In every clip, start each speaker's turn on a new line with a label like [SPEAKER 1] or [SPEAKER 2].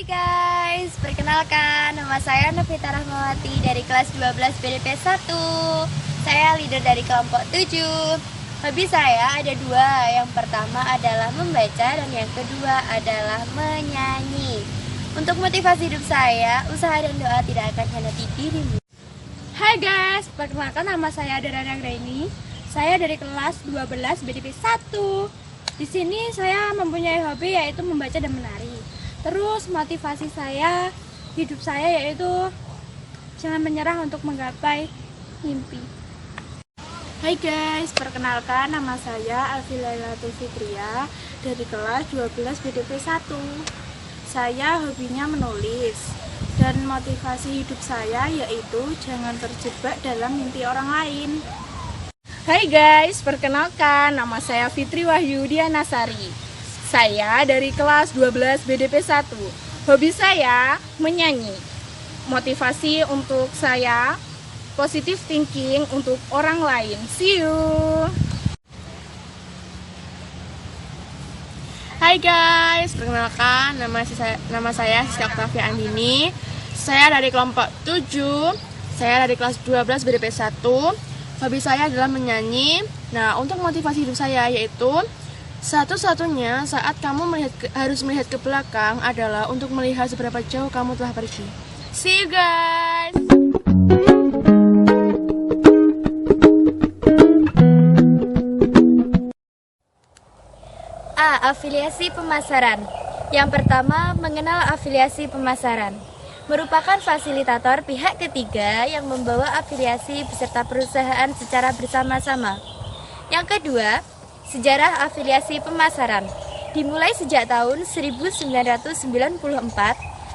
[SPEAKER 1] Hai guys, perkenalkan nama saya Novita Rahmawati dari kelas 12 BDP 1. Saya leader dari kelompok 7. Hobi saya ada dua, yang pertama adalah membaca dan yang kedua adalah menyanyi. Untuk motivasi hidup saya, usaha dan doa tidak akan hianati dirimu.
[SPEAKER 2] Hai guys, perkenalkan nama saya Darana Graini. Saya dari kelas 12 BDP 1. Di sini saya mempunyai hobi yaitu membaca dan menari. Terus motivasi saya, hidup saya yaitu jangan menyerah untuk menggapai mimpi. Hai guys, perkenalkan nama saya Alfila Lailatul Fitria dari kelas 12 BDP 1. Saya hobinya menulis dan motivasi hidup saya yaitu jangan terjebak dalam mimpi orang lain. Hai guys, perkenalkan nama saya Fitri Wahyudi Anasari. Saya dari kelas 12 BDP 1. Hobi saya menyanyi. Motivasi untuk saya positive thinking untuk orang lain. See you.
[SPEAKER 3] Hai guys, perkenalkan nama saya Siska Oktavia Andini. Saya dari kelompok 7. Saya dari kelas 12 BDP 1. Hobi saya adalah menyanyi. Nah, untuk motivasi hidup saya yaitu satu-satunya saat kamu harus melihat ke belakang adalah untuk melihat seberapa jauh kamu telah pergi. See you guys!
[SPEAKER 1] A. Afiliasi pemasaran. Yang pertama, mengenal afiliasi pemasaran. Merupakan fasilitator pihak ketiga yang membawa afiliasi beserta perusahaan secara bersama-sama. Yang kedua, sejarah afiliasi pemasaran. Dimulai sejak tahun 1994,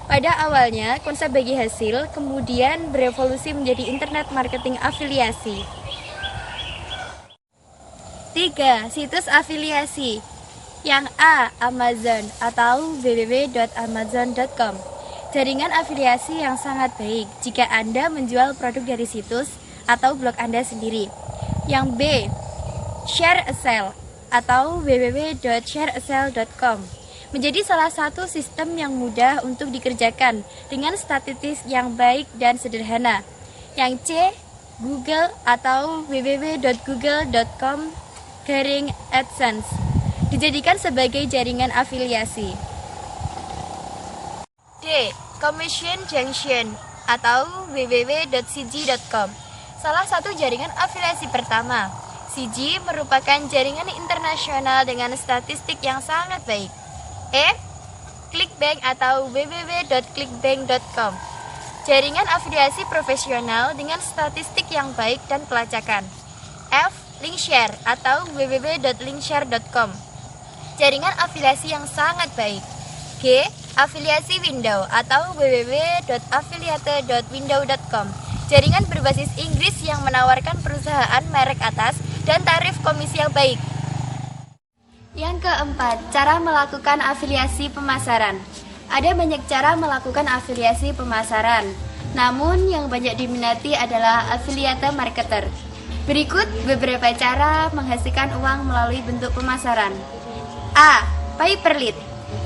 [SPEAKER 1] pada awalnya konsep bagi hasil, kemudian berevolusi menjadi internet marketing afiliasi. 3. Situs afiliasi. Yang A. Amazon atau www.amazon.com. Jaringan afiliasi yang sangat baik jika Anda menjual produk dari situs atau blog Anda sendiri. Yang B. ShareASale atau www.shareasale.com. Menjadi salah satu sistem yang mudah untuk dikerjakan dengan statistik yang baik dan sederhana. Yang C. Google atau www.google.com/AdSense. Dijadikan sebagai jaringan afiliasi. D. Commission Junction atau www.cg.com. Salah satu jaringan afiliasi pertama. CG merupakan jaringan internasional dengan statistik yang sangat baik. E. ClickBank atau www.clickbank.com. Jaringan afiliasi profesional dengan statistik yang baik dan pelacakan. F. Linkshare atau www.linkshare.com. Jaringan afiliasi yang sangat baik. G. Afiliasi Window atau www.affiliate.window.com. Jaringan berbasis Inggris yang menawarkan perusahaan merek atas dan tarif komisi yang baik. Yang keempat, cara melakukan afiliasi pemasaran. Ada banyak cara melakukan afiliasi pemasaran, namun yang banyak diminati adalah affiliate marketer. Berikut beberapa cara menghasilkan uang melalui bentuk pemasaran. A. Pay per lead.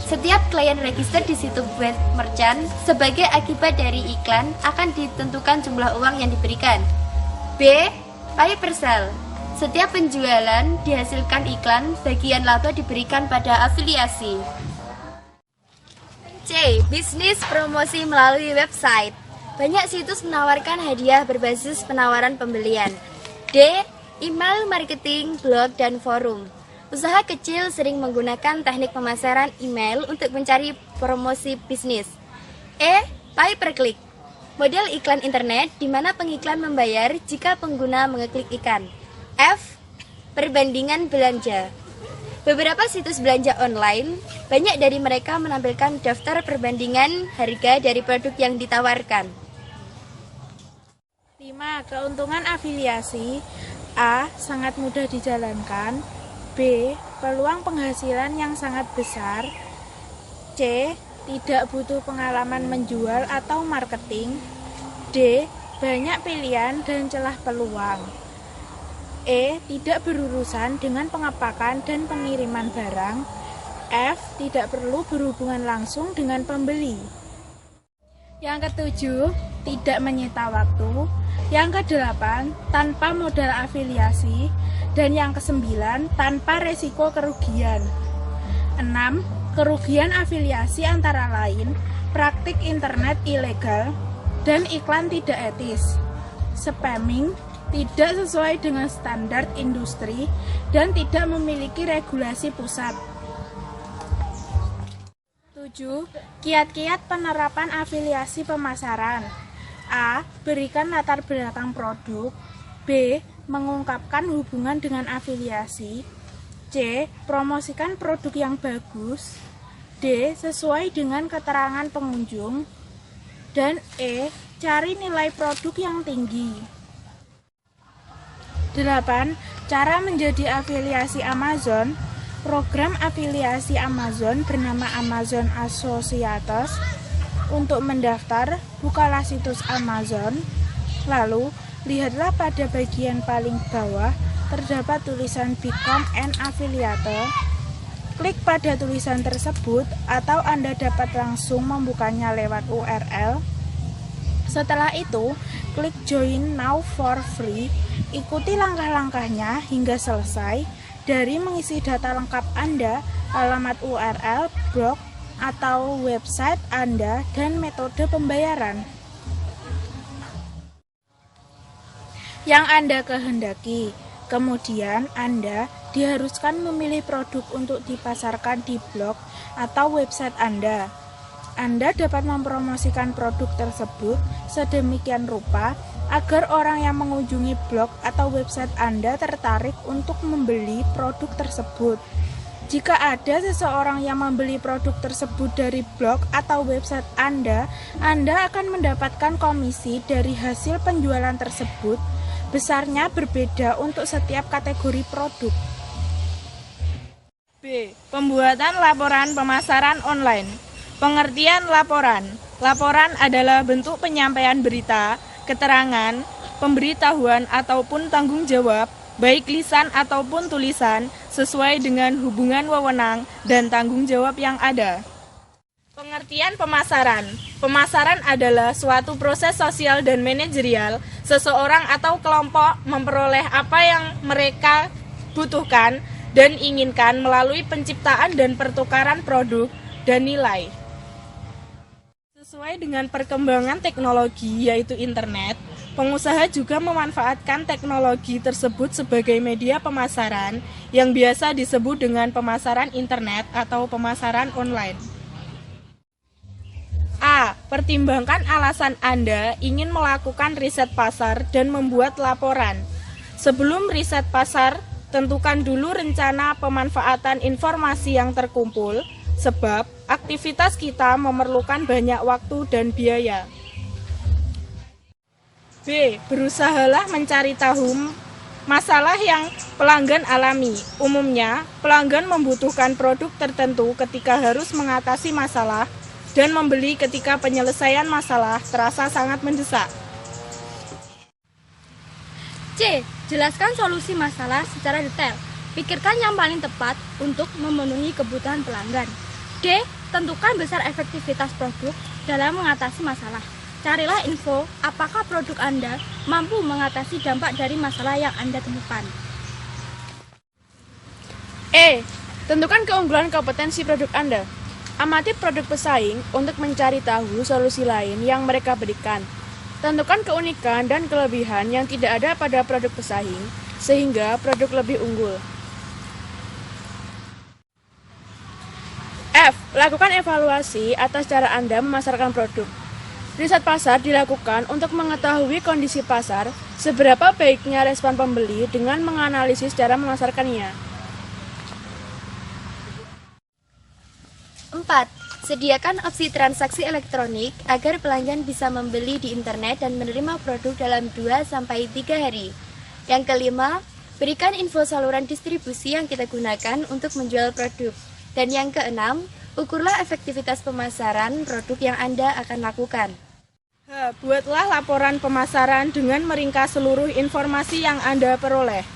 [SPEAKER 1] Setiap klien register di situs web merchant, sebagai akibat dari iklan akan ditentukan jumlah uang yang diberikan. B. Pay per sale. Setiap penjualan dihasilkan iklan, bagian laba diberikan pada afiliasi. C. Bisnis promosi melalui website. Banyak situs menawarkan hadiah berbasis penawaran pembelian. D. Email marketing, blog, dan forum. Usaha kecil sering menggunakan teknik pemasaran email untuk mencari promosi bisnis. E. Pay per click. Model iklan internet di mana pengiklan membayar jika pengguna mengeklik iklan. F. Perbandingan belanja. Beberapa situs belanja online, banyak dari mereka menampilkan daftar perbandingan harga dari produk yang ditawarkan.
[SPEAKER 2] 5. Keuntungan afiliasi. A. Sangat mudah dijalankan. B. Peluang penghasilan yang sangat besar. C. Tidak butuh pengalaman menjual atau marketing. D. Banyak pilihan dan celah peluang. E. Tidak berurusan dengan pengepakan dan pengiriman barang. F. Tidak perlu berhubungan langsung dengan pembeli. Yang ketujuh, tidak menyita waktu. Yang kedelapan, tanpa modal afiliasi. Dan yang kesembilan, tanpa resiko kerugian. 6. Kerugian afiliasi antara lain praktik internet ilegal dan iklan tidak etis, spamming, tidak sesuai dengan standar industri, dan tidak memiliki regulasi pusat. 7. Kiat-kiat penerapan afiliasi pemasaran. A. Berikan latar belakang produk. B. Mengungkapkan hubungan dengan afiliasi. C. Promosikan produk yang bagus. D. Sesuai dengan keterangan pengunjung. Dan E. Cari nilai produk yang tinggi. 8. Cara menjadi afiliasi Amazon. Program afiliasi Amazon bernama Amazon Associates. Untuk mendaftar, bukalah situs Amazon. Lalu, lihatlah pada bagian paling bawah terdapat tulisan Become an Affiliate. Klik pada tulisan tersebut atau Anda dapat langsung membukanya lewat URL. Setelah itu, klik Join Now for free. Ikuti langkah-langkahnya hingga selesai. Dari mengisi data lengkap Anda, alamat URL, blog, atau website Anda, dan metode pembayaran yang Anda kehendaki. Kemudian Anda diharuskan memilih produk untuk dipasarkan di blog atau website Anda. Anda dapat mempromosikan produk tersebut sedemikian rupa agar orang yang mengunjungi blog atau website Anda tertarik untuk membeli produk tersebut. Jika ada seseorang yang membeli produk tersebut dari blog atau website Anda akan mendapatkan komisi dari hasil penjualan tersebut. Besarnya berbeda untuk setiap kategori produk.
[SPEAKER 4] B. Pembuatan laporan pemasaran online. Pengertian laporan. Laporan adalah bentuk penyampaian berita, keterangan, pemberitahuan ataupun tanggung jawab, baik lisan ataupun tulisan, sesuai dengan hubungan wewenang dan tanggung jawab yang ada. Pengertian pemasaran. Pemasaran adalah suatu proses sosial dan manajerial. Seseorang atau kelompok memperoleh apa yang mereka butuhkan dan inginkan melalui penciptaan dan pertukaran produk dan nilai. Sesuai dengan perkembangan teknologi yaitu internet, pengusaha juga memanfaatkan teknologi tersebut sebagai media pemasaran yang biasa disebut dengan pemasaran internet atau pemasaran online. A. Pertimbangkan alasan Anda ingin melakukan riset pasar dan membuat laporan. Sebelum riset pasar, tentukan dulu rencana pemanfaatan informasi yang terkumpul, sebab aktivitas kita memerlukan banyak waktu dan biaya. B. Berusahalah mencari tahu masalah yang pelanggan alami. Umumnya, pelanggan membutuhkan produk tertentu ketika harus mengatasi masalah dan membeli ketika penyelesaian masalah terasa sangat mendesak.
[SPEAKER 2] C. Jelaskan solusi masalah secara detail. Pikirkan yang paling tepat untuk memenuhi kebutuhan pelanggan. D. Tentukan besar efektivitas produk dalam mengatasi masalah. Carilah info apakah produk Anda mampu mengatasi dampak dari masalah yang Anda temukan.
[SPEAKER 3] E. Tentukan keunggulan kompetensi produk Anda. Amati produk pesaing untuk mencari tahu solusi lain yang mereka berikan. Tentukan keunikan dan kelebihan yang tidak ada pada produk pesaing, sehingga produk lebih unggul. F. Lakukan evaluasi atas cara Anda memasarkan produk. Riset pasar dilakukan untuk mengetahui kondisi pasar, seberapa baiknya respon pembeli dengan menganalisis cara memasarkannya.
[SPEAKER 1] 4. Sediakan opsi transaksi elektronik agar pelanggan bisa membeli di internet dan menerima produk dalam 2-3 hari. Yang kelima, berikan info saluran distribusi yang kita gunakan untuk menjual produk. Dan yang keenam, ukurlah efektivitas pemasaran produk yang Anda akan lakukan.
[SPEAKER 4] Buatlah laporan pemasaran dengan meringkas seluruh informasi yang Anda peroleh.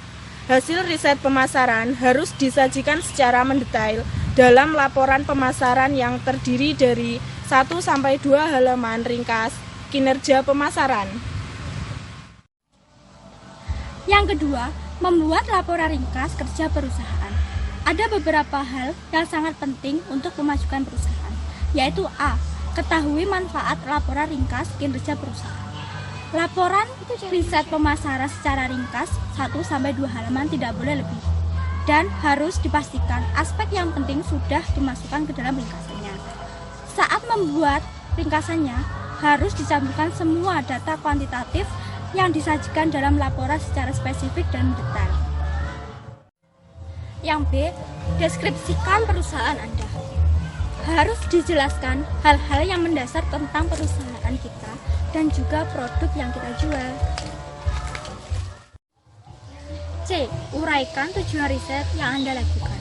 [SPEAKER 4] Hasil riset pemasaran harus disajikan secara mendetail dalam laporan pemasaran yang terdiri dari 1-2 halaman ringkas kinerja pemasaran.
[SPEAKER 2] Yang kedua, membuat laporan ringkas kerja perusahaan. Ada beberapa hal yang sangat penting untuk pemajukan perusahaan, yaitu A. Ketahui manfaat laporan ringkas kinerja perusahaan. Laporan riset pemasaran secara ringkas 1-2 halaman tidak boleh lebih. Dan harus dipastikan aspek yang penting sudah dimasukkan ke dalam ringkasannya. Saat membuat ringkasannya, harus dicantumkan semua data kuantitatif yang disajikan dalam laporan secara spesifik dan detail. Yang B, deskripsikan perusahaan Anda. Harus dijelaskan hal-hal yang mendasar tentang perusahaan kita dan juga produk yang kita jual. C. Uraikan tujuan riset yang Anda lakukan.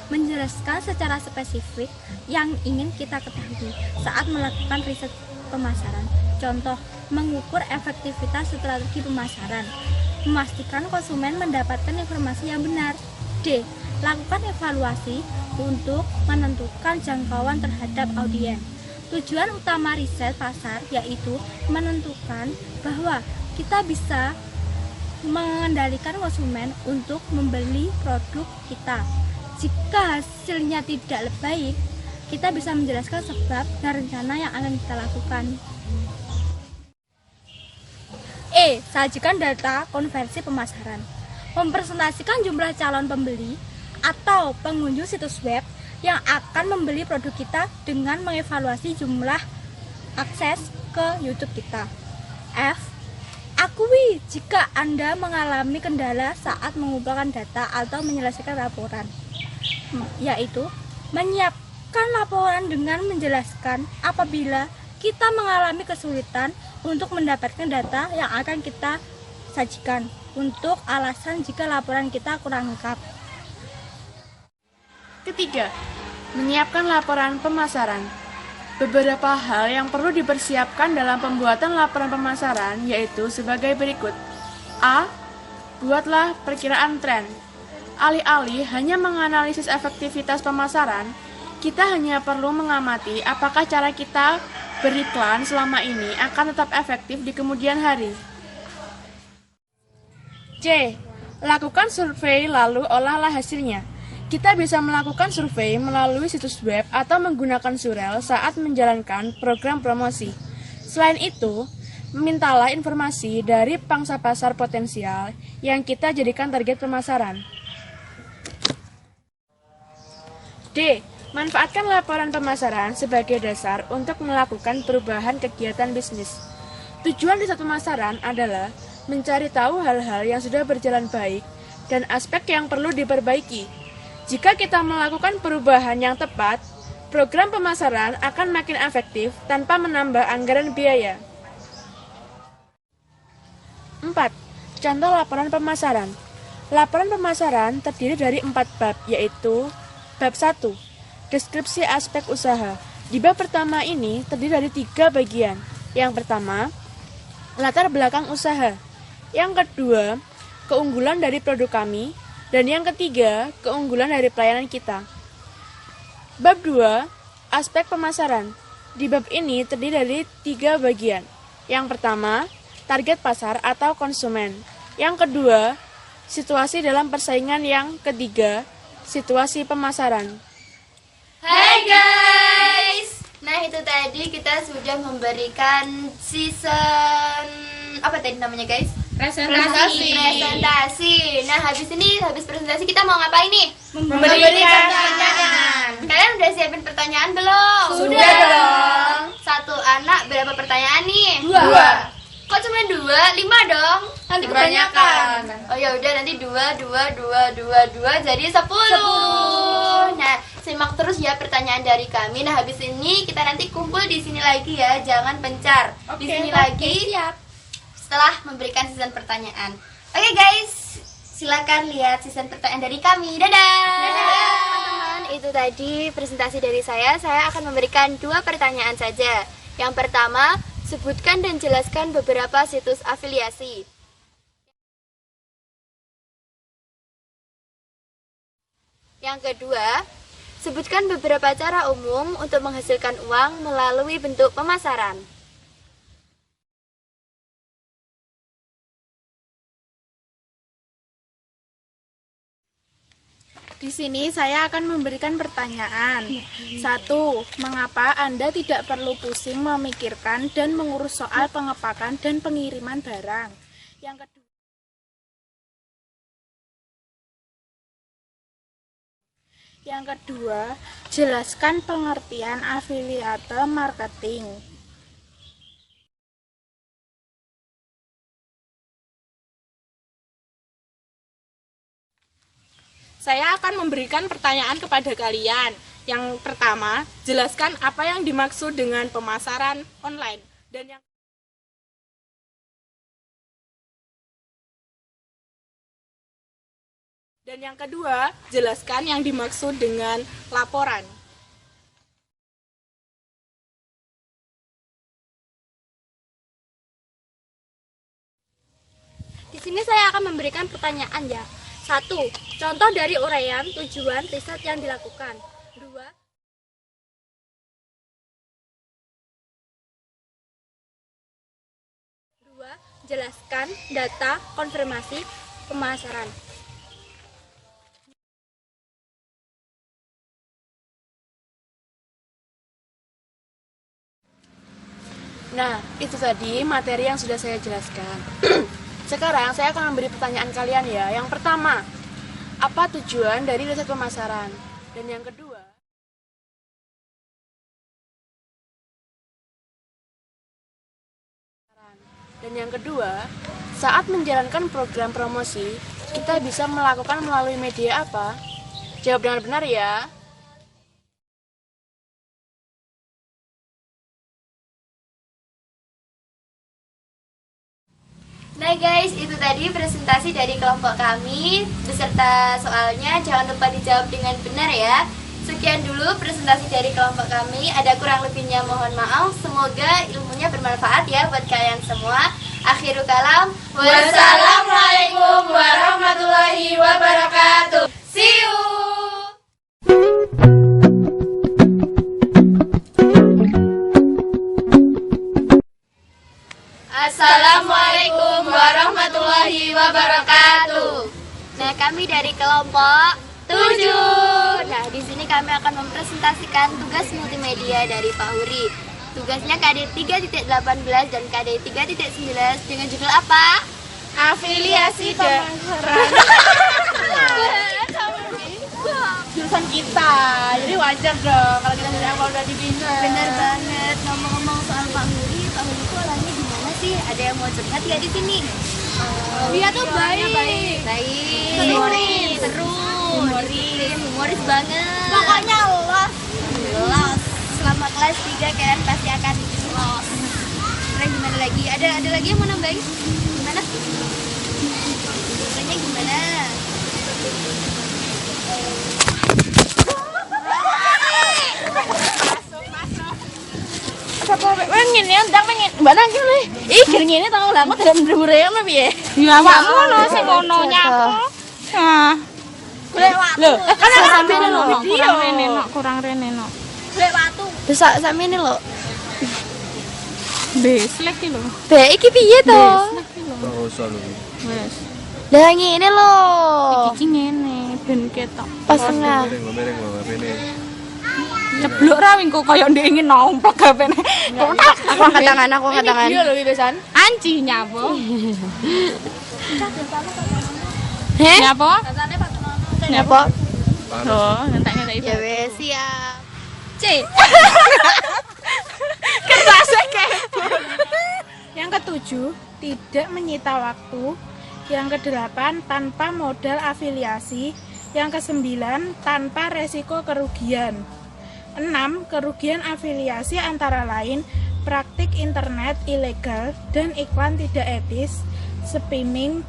[SPEAKER 2] Menjelaskan secara spesifik yang ingin kita ketahui saat melakukan riset pemasaran. Contoh, mengukur efektivitas strategi pemasaran. Memastikan konsumen mendapatkan informasi yang benar. D. Lakukan evaluasi untuk menentukan jangkauan terhadap audiens. Tujuan utama riset pasar yaitu menentukan bahwa kita bisa mengendalikan konsumen untuk membeli produk kita. Jika hasilnya tidak baik, kita bisa menjelaskan sebab dan rencana yang akan kita lakukan. E. Sajikan data konversi pemasaran. Mempresentasikan jumlah calon pembeli atau pengunjung situs web yang akan membeli produk kita dengan mengevaluasi jumlah akses ke YouTube kita. F. Akui jika Anda mengalami kendala saat mengumpulkan data atau menyelesaikan laporan, yaitu menyiapkan laporan dengan menjelaskan apabila kita mengalami kesulitan untuk mendapatkan data yang akan kita sajikan, untuk alasan jika laporan kita kurang lengkap.
[SPEAKER 3] Ketiga, menyiapkan laporan pemasaran. Beberapa hal yang perlu dipersiapkan dalam pembuatan laporan pemasaran yaitu sebagai berikut. A. Buatlah perkiraan tren. Alih-alih hanya menganalisis efektivitas pemasaran, kita hanya perlu mengamati apakah cara kita beriklan selama ini akan tetap efektif di kemudian hari. C. Lakukan survei lalu olahlah hasilnya. Kita bisa melakukan survei melalui situs web atau menggunakan surel saat menjalankan program promosi. Selain itu, mintalah informasi dari pangsa pasar potensial yang kita jadikan target pemasaran. D. Manfaatkan laporan pemasaran sebagai dasar untuk melakukan perubahan kegiatan bisnis. Tujuan riset pemasaran adalah mencari tahu hal-hal yang sudah berjalan baik dan aspek yang perlu diperbaiki. Jika kita melakukan perubahan yang tepat, program pemasaran akan makin efektif tanpa menambah anggaran biaya. 4. Contoh laporan pemasaran. Laporan pemasaran terdiri dari 4 bab, yaitu bab 1, deskripsi aspek usaha. Di bab pertama ini terdiri dari 3 bagian. Yang pertama, latar belakang usaha. Yang kedua, keunggulan dari produk kami. Dan yang ketiga, keunggulan dari pelayanan kita. Bab 2, aspek pemasaran. Di bab ini terdiri dari 3 bagian. Yang pertama, target pasar atau konsumen. Yang kedua, situasi dalam persaingan. Yang ketiga, situasi pemasaran.
[SPEAKER 1] Hai guys! Nah itu tadi kita sudah memberikan season... apa tadi namanya guys?
[SPEAKER 3] Presentasi.
[SPEAKER 1] Nah habis presentasi kita mau ngapain nih?
[SPEAKER 3] Memberikan
[SPEAKER 1] pertanyaan. Kalian udah siapin pertanyaan belum?
[SPEAKER 3] Sudah dong.
[SPEAKER 1] Satu anak berapa pertanyaan nih?
[SPEAKER 3] 2.
[SPEAKER 1] Kok cuma 2? 5 dong. Nanti
[SPEAKER 3] Kebanyakan.
[SPEAKER 1] Oh ya udah nanti 2 jadi 10. Nah simak terus ya pertanyaan dari kami. Nah habis ini kita nanti kumpul di sini lagi ya, jangan pencar. Di sini lagi.
[SPEAKER 2] Siap.
[SPEAKER 1] Setelah memberikan season pertanyaan. Oke guys, silakan lihat season pertanyaan dari kami. Dadah. Teman-teman, itu tadi presentasi dari saya. Saya akan memberikan 2 pertanyaan saja. Yang pertama, sebutkan dan jelaskan beberapa situs afiliasi. Yang kedua, sebutkan beberapa cara umum untuk menghasilkan uang melalui bentuk pemasaran.
[SPEAKER 2] Di sini saya akan memberikan pertanyaan. 1. Mengapa Anda tidak perlu pusing memikirkan dan mengurus soal pengepakan dan pengiriman barang? Yang kedua, jelaskan pengertian afiliate marketing.
[SPEAKER 4] Saya akan memberikan pertanyaan kepada kalian. Yang pertama, jelaskan apa yang dimaksud dengan pemasaran online. Dan yang kedua, jelaskan yang dimaksud dengan laporan.
[SPEAKER 2] Di sini saya akan memberikan pertanyaan ya. 1. Contoh dari uraian tujuan riset yang dilakukan. 2. Jelaskan data konfirmasi pemasaran.
[SPEAKER 3] Nah, itu tadi materi yang sudah saya jelaskan. Sekarang saya akan memberi pertanyaan kalian ya. Yang pertama, apa tujuan dari riset pemasaran? Dan yang kedua, saat menjalankan program promosi, kita bisa melakukan melalui media apa? Jawab dengan benar ya.
[SPEAKER 1] Nah guys, itu tadi presentasi dari kelompok kami beserta soalnya. Jangan lupa dijawab dengan benar ya. Sekian dulu presentasi dari kelompok kami. Ada kurang lebihnya mohon maaf. Semoga ilmunya bermanfaat ya buat kalian semua. Akhirul kalam, wassalamualaikum warahmatullahi wabarakatuh. See you. Assalamualaikum warahmatullahi wabarakatuh. Nah, kami dari kelompok 7. Nah, di sini kami akan mempresentasikan tugas multimedia dari Pak Huri. Tugasnya KD 3.18 dan KD 3.19 dengan judul apa?
[SPEAKER 4] Afiliasi pemasaran. Jurusan kita, jadi wajar dong kalau kita dari awal udah dibina.
[SPEAKER 1] Bener banget. Ngomong-ngomong soal Pak Huri itu orangnya gimana sih? Ada yang mau curhat ya di sini?
[SPEAKER 2] Dia tuh baik.
[SPEAKER 1] Humoris banget.
[SPEAKER 2] Pokoknya los.
[SPEAKER 1] Selama kelas 3 kalian pasti akan los. Terus gimana lagi? Ada lagi yang mau nambahin? Gimana? Caranya gimana?
[SPEAKER 4] Pengen ya, ndang pengen. Mbak nang kene. Ih, gini tau lah aku tidak ndure ngono piye? Ya awakmu ngono sing ngono nyapu. Nah. Golek watu. Lho, kan sampeyan lho kurang rene no.
[SPEAKER 2] Golek watu.
[SPEAKER 1] Bisa sampe ini lho.
[SPEAKER 4] Beslek iki lho.
[SPEAKER 1] Be iki piye to?
[SPEAKER 5] Ora usah lho.
[SPEAKER 4] Wes.
[SPEAKER 1] Lah ngene lho.
[SPEAKER 4] Iki ngene ben ketok.
[SPEAKER 1] Pas tengah.
[SPEAKER 5] Mereng lho HP-ne.
[SPEAKER 4] Ceblok ra wingko koyo ndek ingin nomplok HP-ne.
[SPEAKER 1] Aku angkat tangan.
[SPEAKER 3] Iya lho besan.
[SPEAKER 4] Anci nyapo?
[SPEAKER 1] Heh?
[SPEAKER 4] Nyapo? Nyapo? Oh, ngentek-ngentek
[SPEAKER 1] Ya wes, siap.
[SPEAKER 4] C. Kertasnya kepo. Yang ketujuh, tidak menyita waktu. Yang kedelapan, tanpa modal afiliasi. Yang kesembilan, tanpa resiko kerugian. 6. Kerugian afiliasi antara lain praktik internet ilegal dan iklan tidak etis, spamming,